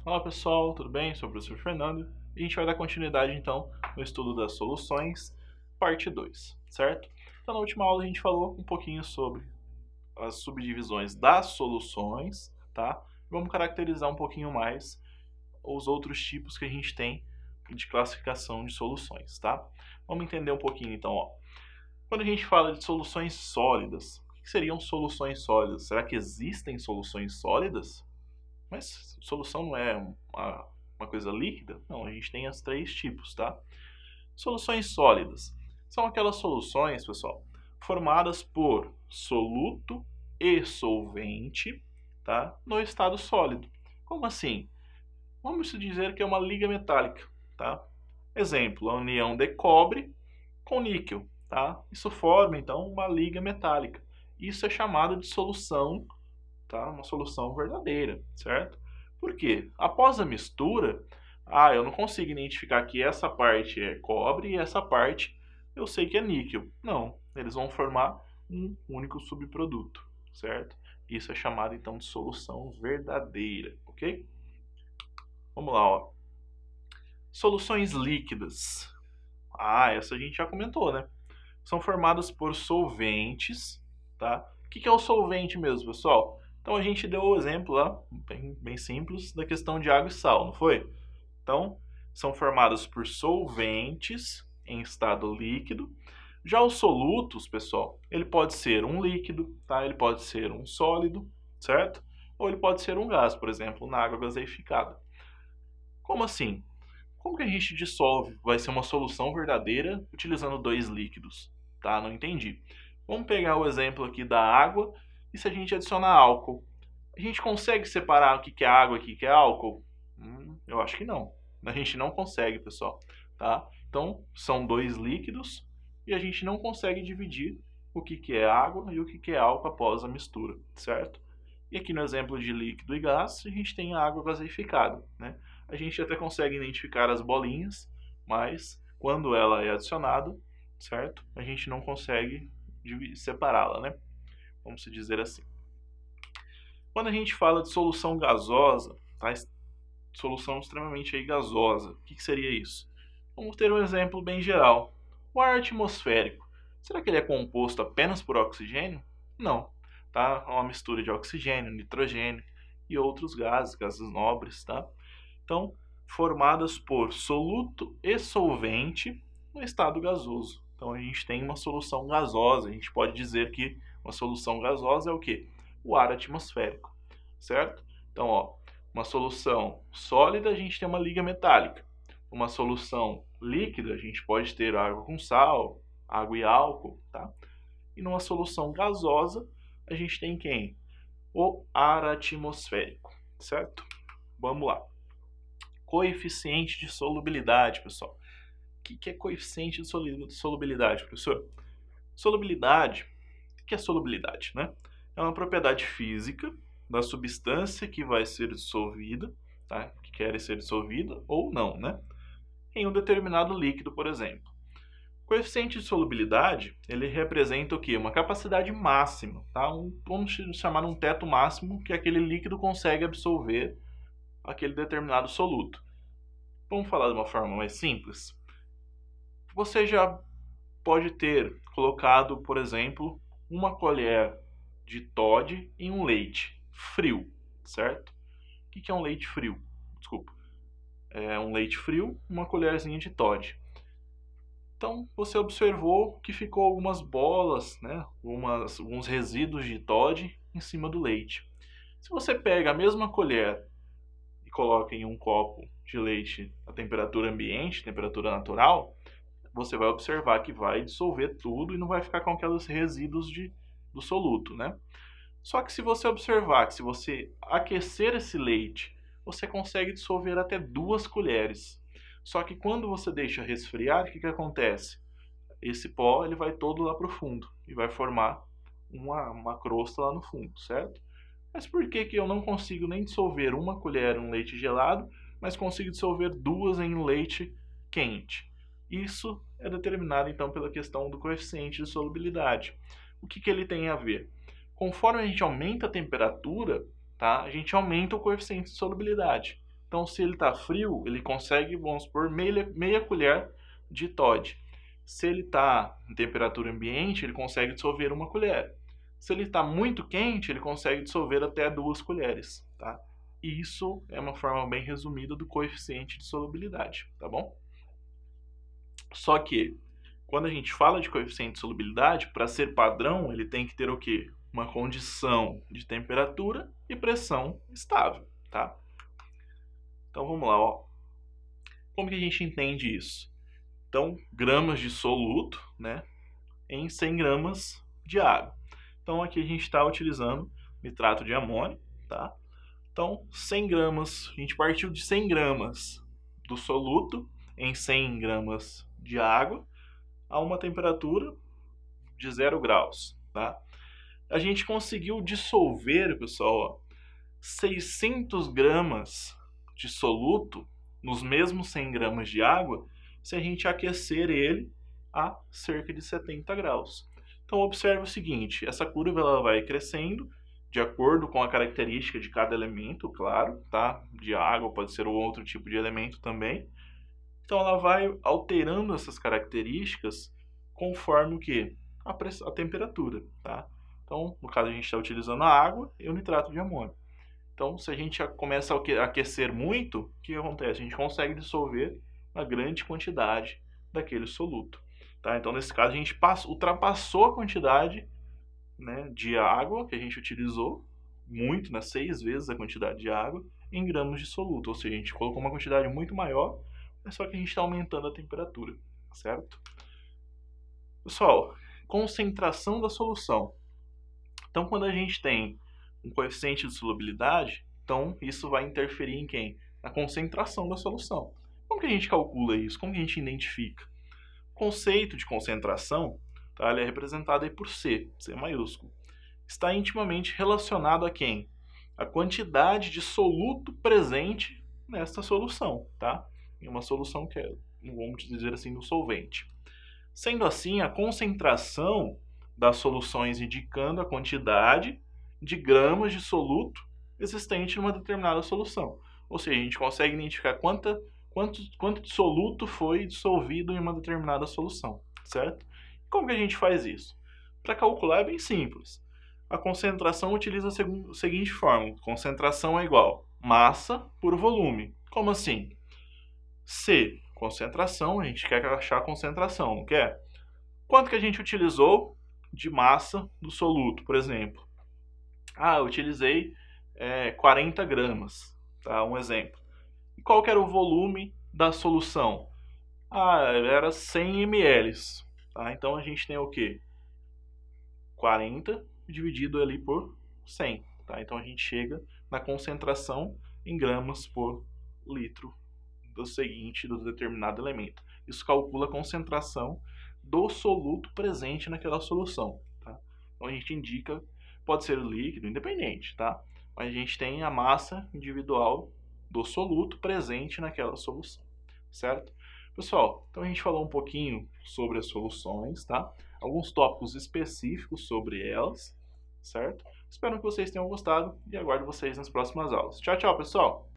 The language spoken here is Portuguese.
Olá pessoal, tudo bem? Sou o professor Fernando e a gente vai dar continuidade então no estudo das soluções, parte 2, certo? Então na última aula a gente falou um pouquinho sobre as subdivisões das soluções, tá? Vamos caracterizar um pouquinho mais os outros tipos que a gente tem de classificação de soluções, tá? Vamos entender um pouquinho então, ó. Quando a gente fala de soluções sólidas, o que seriam soluções sólidas? Será que existem soluções sólidas? Mas solução não é uma coisa líquida? Não, a gente tem os três tipos, tá? Soluções sólidas são aquelas soluções, pessoal, formadas por soluto e solvente, tá? No estado sólido. Como assim? Vamos dizer que é uma liga metálica, tá? Exemplo, a união de cobre com níquel, tá? Isso forma, então, uma liga metálica. Isso é chamado de solução, tá? Uma solução verdadeira, certo? Por quê? Após a mistura, eu não consigo identificar que essa parte é cobre e essa parte eu sei que é níquel. Não, eles vão formar um único subproduto, certo? Isso é chamado então de solução verdadeira, ok? Vamos lá, ó. Soluções líquidas. Essa a gente já comentou, né? São formadas por solventes, tá? O que é o solvente mesmo, pessoal? Então a gente deu o exemplo lá, bem simples, da questão de água e sal, não foi? Então, são formadas por solventes em estado líquido. Já os solutos, pessoal, ele pode ser um líquido, tá? Ele pode ser um sólido, certo? Ou ele pode ser um gás, por exemplo, na água gaseificada. Como assim? Como que a gente dissolve? Vai ser uma solução verdadeira utilizando dois líquidos, tá? Não entendi. Vamos pegar o exemplo aqui da água e se a gente adicionar álcool, a gente consegue separar o que é água e o que é álcool? Eu acho que não. A gente não consegue, pessoal, tá? Então, são dois líquidos e a gente não consegue dividir o que é água e o que é álcool após a mistura, certo? E aqui no exemplo de líquido e gás, a gente tem a água gaseificada, né? A gente até consegue identificar as bolinhas, mas quando ela é adicionada, certo? A gente não consegue separá-la, né? Vamos dizer assim. Quando a gente fala de solução gasosa, tá? Solução extremamente gasosa, o que seria isso? Vamos ter um exemplo bem geral. O ar atmosférico, será que ele é composto apenas por oxigênio? Não, tá? É uma mistura de oxigênio, nitrogênio e outros gases nobres, tá? Então, formadas por soluto e solvente no estado gasoso. Então, a gente tem uma solução gasosa. A gente pode dizer que uma solução gasosa é o quê? O ar atmosférico, certo? Então, ó, uma solução sólida, a gente tem uma liga metálica. Uma solução líquida, a gente pode ter água com sal, água e álcool, tá? E numa solução gasosa, a gente tem quem? O ar atmosférico, certo? Vamos lá. Coeficiente de solubilidade, pessoal. O que é coeficiente de solubilidade, professor? Solubilidade, o que é solubilidade, né? É uma propriedade física da substância que vai ser dissolvida, tá? Que quer ser dissolvida ou não, né? Em um determinado líquido, por exemplo. O coeficiente de solubilidade, ele representa o quê? Uma capacidade máxima, tá? Vamos chamar um teto máximo que aquele líquido consegue absorver aquele determinado soluto. Vamos falar de uma forma mais simples? Você já pode ter colocado, por exemplo, uma colher de Toddy em um leite frio, certo? O que é um leite frio? Desculpa. É um leite frio, uma colherzinha de Toddy. Então, você observou que ficou algumas bolas, né? Alguns resíduos de Toddy em cima do leite. Se você pega a mesma colher e coloca em um copo de leite a temperatura ambiente, temperatura natural, você vai observar que vai dissolver tudo e não vai ficar com aqueles resíduos do soluto, né? Só que se você observar que se você aquecer esse leite, você consegue dissolver até 2 colheres. Só que quando você deixa resfriar, o que acontece? Esse pó ele vai todo lá para o fundo e vai formar uma crosta lá no fundo, certo? Mas por que que eu não consigo nem dissolver uma colher em leite gelado, mas consigo dissolver 2 em leite quente? Isso é determinado então pela questão do coeficiente de solubilidade. O que que ele tem a ver? Conforme a gente aumenta a temperatura, tá? A gente aumenta o coeficiente de solubilidade. Então, se ele está frio, ele consegue, vamos supor, meia colher de Todd. Se ele está em temperatura ambiente, ele consegue dissolver 1 colher. Se ele está muito quente, ele consegue dissolver até 2 colheres, tá? E isso é uma forma bem resumida do coeficiente de solubilidade, tá bom? Só que, quando a gente fala de coeficiente de solubilidade, para ser padrão, ele tem que ter o quê? Uma condição de temperatura e pressão estável, tá? Então vamos lá, ó. Como que a gente entende isso? Então, gramas de soluto, né, em 100 gramas de água. Então aqui a gente está utilizando nitrato de amônio, tá? Então 100 gramas, a gente partiu de 100 gramas do soluto em 100 gramas de água a uma temperatura de 0 graus, tá? A gente conseguiu dissolver, pessoal, 600 gramas de soluto nos mesmos 100 gramas de água se a gente aquecer ele a cerca de 70 graus. Então observe o seguinte, essa curva ela vai crescendo de acordo com a característica de cada elemento, claro, tá? De água, pode ser outro tipo de elemento também. Então ela vai alterando essas características conforme o que? A temperatura, tá? Então, no caso a gente está utilizando a água e o nitrato de amônio. Então, se a gente começa a aquecer muito, o que acontece? A gente consegue dissolver uma grande quantidade daquele soluto. Tá? Então, nesse caso, a gente ultrapassou a quantidade, né, de água que a gente utilizou, muito, né, 6 vezes a quantidade de água, em gramas de soluto. Ou seja, a gente colocou uma quantidade muito maior, mas só que a gente está aumentando a temperatura, certo? Pessoal, concentração da solução. Então, quando a gente tem um coeficiente de solubilidade, então isso vai interferir em quem? Na concentração da solução. Como que a gente calcula isso? Como que a gente identifica? O conceito de concentração, tá, ele é representado aí por C maiúsculo. Está intimamente relacionado a quem? A quantidade de soluto presente nesta solução, tá? Em uma solução que é, vamos dizer assim, no solvente. Sendo assim, a concentração das soluções indicando a quantidade de gramas de soluto existente numa determinada solução. Ou seja, a gente consegue identificar quanto de soluto foi dissolvido em uma determinada solução, certo? Como que a gente faz isso? Para calcular é bem simples. A concentração utiliza a seguinte fórmula. Concentração é igual massa por volume. Como assim? C, concentração, a gente quer achar a concentração, não quer? Quanto que a gente utilizou de massa do soluto, por exemplo? Ah, eu utilizei 40 gramas, tá? Um exemplo. E qual que era o volume da solução? Ah, era 100 ml, tá? Então a gente tem o quê? 40 dividido ali por 100, tá? Então a gente chega na concentração em gramas por litro do determinado elemento. Isso calcula a concentração do soluto presente naquela solução, tá? Então a gente indica, pode ser líquido, independente, tá? Mas a gente tem a massa individual do soluto presente naquela solução, certo? Pessoal, então a gente falou um pouquinho sobre as soluções, tá? Alguns tópicos específicos sobre elas, certo? Espero que vocês tenham gostado e aguardo vocês nas próximas aulas. Tchau, tchau, pessoal!